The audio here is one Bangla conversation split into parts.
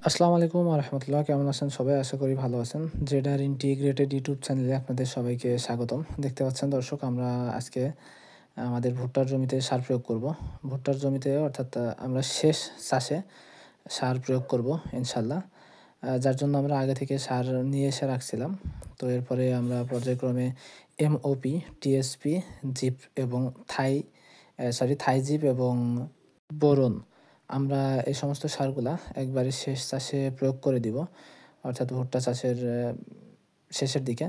আসসালামু আলাইকুম ওয়া রাহমাতুল্লাহ। কেমন আছেন সবাই? আশা করি ভালো আছেন। জেডার ইন্টিগ্রেটেড ইউটিউব চ্যানেলে আপনাদের সবাইকে স্বাগতম। দেখতে পাচ্ছেন দর্শক, আমরা আজকে আমাদের ভুট্টার জমিতে সার প্রয়োগ করব। ভুট্টার জমিতে অর্থাৎ আমরা শেষ চাষে সার প্রয়োগ করব ইনশাআল্লাহ। যার জন্য আমরা আগে থেকে সার নিয়ে এসে রাখছিলাম। তো এরপরে আমরা পর্যায়ক্রমে এমওপি, টিএসপি, জিপ এবং থাইজিপ এবং বোরন, আমরা এই সমস্ত সারগুলা একবারে শেষ চাষে প্রয়োগ করে দিব। অর্থাৎ ভুট্টা চাষের শেষের দিকে,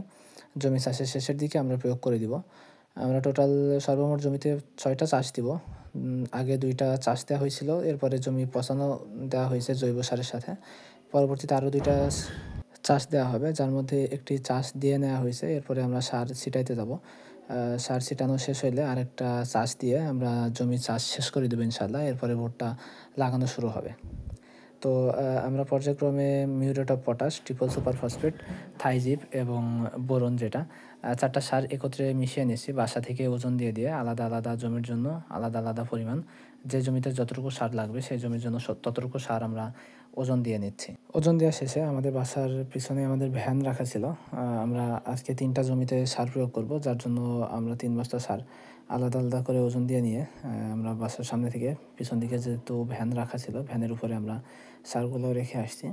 জমি চাষের শেষের দিকে আমরা প্রয়োগ করে দিব। আমরা টোটাল সর্বমোট জমিতে ৬ টা চাষ দিব। আগে ২ টা চাষ দেওয়া হয়েছিল। এরপরে জমি পচানো দেওয়া হয়েছে জৈব সারের সাথে। পরবর্তীতে আরও ২ টা চাষ দেওয়া হবে, যার মধ্যে একটি চাষ দিয়ে নেওয়া হয়েছে। এরপরে আমরা সার ছিটাইতে যাব। সার ছিটানো শেষ হইলে আরেকটা চাষ দিয়ে আমরা জমির চাষ শেষ করে দেবো ইনশাআল্লাহ। এরপরে ভুট্টা লাগানো শুরু হবে। তো আমরা পর্যায়ক্রমে muriate of potash, triple super phosphate, থাইজিপ এবং বোরন, যেটা ৪ টা সার একত্রে মিশিয়ে নিচ্ছি বাসা থেকে ওজন দিয়ে আলাদা, আলাদা জমির জন্য আলাদা, আলাদা পরিমাণ। যে জমিতে যতটুকু সার লাগবে সেই জমির জন্য ততটুকু সার আমরা ওজন দিয়ে নিচ্ছি। ওজন দেওয়া শেষে আমাদের বাসার পিছনে আমাদের ভ্যান রাখা ছিল। আমরা আজকে ৩ টা জমিতে সার প্রয়োগ করব, যার জন্য আমরা ৩ বস্তা সার আলাদা, আলাদা করে ওজন দিয়ে নিয়ে আমরা বাসার সামনে থেকে পিছন দিকে যেহেতু ভ্যান রাখা ছিল, ভ্যানের উপরে আমরা সারগুলো রেখে আসছি।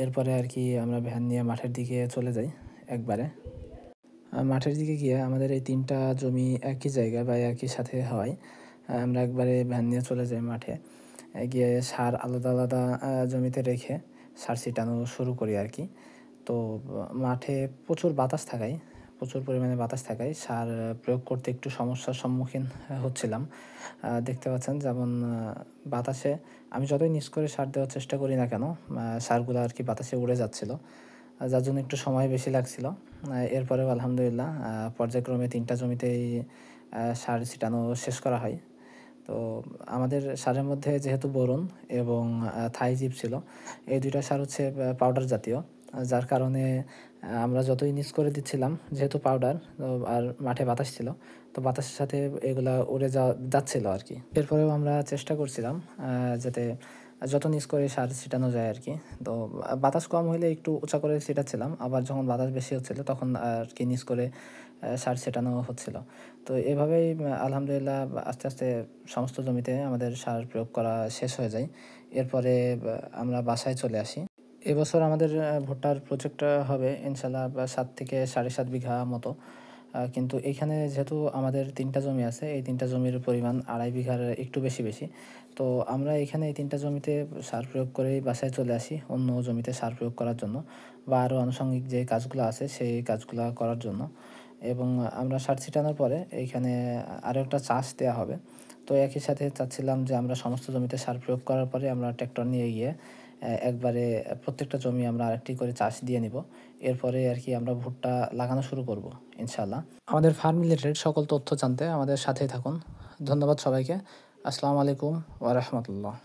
এরপরে আরকি আমরা ভ্যান নিয়ে মাঠের দিকে চলে যাই একবারে। মাঠের দিকে গিয়ে আমাদের এই ৩ টা জমি একই জায়গায় বা একই সাথে হওয়ায় আমরা একবারে ভ্যান নিয়ে চলে যাই মাঠে। গিয়ে সার আলাদা, আলাদা জমিতে রেখে সার ছিটানো শুরু করি আরকি। তো মাঠে প্রচুর পরিমাণে বাতাস থাকায় সার প্রয়োগ করতে একটু সমস্যার সম্মুখীন হচ্ছিলাম। দেখতে পাচ্ছেন যেমন বাতাসে আমি যতই নিচ করে সার দেওয়ার চেষ্টা করি না কেন, সারগুলা আরকি বাতাসে উড়ে যাচ্ছিল। যার জন্য একটু সময় বেশি লাগছিল। এরপরেও আলহামদুলিল্লাহ পর্যায়ক্রমে ৩ টা জমিতেই সার ছিটানো শেষ করা হয়। তো আমাদের সারের মধ্যে যেহেতু বোরন এবং থাইজিপ ছিল, এই ২ টা সার হচ্ছে পাউডার জাতীয়। যার কারণে আমরা যতই নিচ করে দিচ্ছিলাম, যেহেতু পাউডার আর মাঠে বাতাস ছিল, তো বাতাসের সাথে এগুলা উড়ে যাচ্ছিল আরকি। এরপরেও আমরা চেষ্টা করছিলাম যাতে যত নিচ করে সার ছিটানো যায় আরকি। তো বাতাস কম হইলে একটু উঁচা করে ছিটাচ্ছিলাম। আবার যখন বাতাস বেশি হচ্ছিল তখন আরকি নিচ করে সার ছিটানো হচ্ছিল। তো এভাবেই আলহামদুলিল্লাহ আস্তে, আস্তে সমস্ত জমিতে আমাদের সার প্রয়োগ করা শেষ হয়ে যায়। এরপরে আমরা বাসায় চলে আসি। এবছর আমাদের ভুট্টার প্রজেক্টটা হবে ইনশাআল্লাহ ৭ থেকে ৭.৫ বিঘা মতো। কিন্তু এখানে যেহেতু আমাদের ৩ টা জমি আছে, এই ৩ টা জমির পরিমাণ ২.৫ বিঘার একটু বেশি। তো আমরা এখানে এই ৩ টা জমিতে সার প্রয়োগ করেই বাসায় চলে আসি অন্য জমিতে সার প্রয়োগ করার জন্য, বা আরও আনুষঙ্গিক যে কাজগুলো আছে সেই কাজগুলা করার জন্য। এবং আমরা সার ছিটানোর পরে এইখানে আরও একটা চাষ দেওয়া হবে। তো একই সাথে চাচ্ছিলাম যে আমরা সমস্ত জমিতে সার প্রয়োগ করার পরে আমরা ট্র্যাক্টর নিয়ে গিয়ে একবারে প্রত্যেকটা জমি আমরা আরেকটি করে চাষ দিয়ে নিব। এরপরে আরকি আমরা ভুট্টা লাগানো শুরু করব ইনশাআল্লাহ। আমাদের ফার্ম রিলেটেড সকল তথ্য জানতে আমাদের সাথেই থাকুন। ধন্যবাদ সবাইকে। আসসালামু আলাইকুম ওয়া রাহমাতুল্লাহ।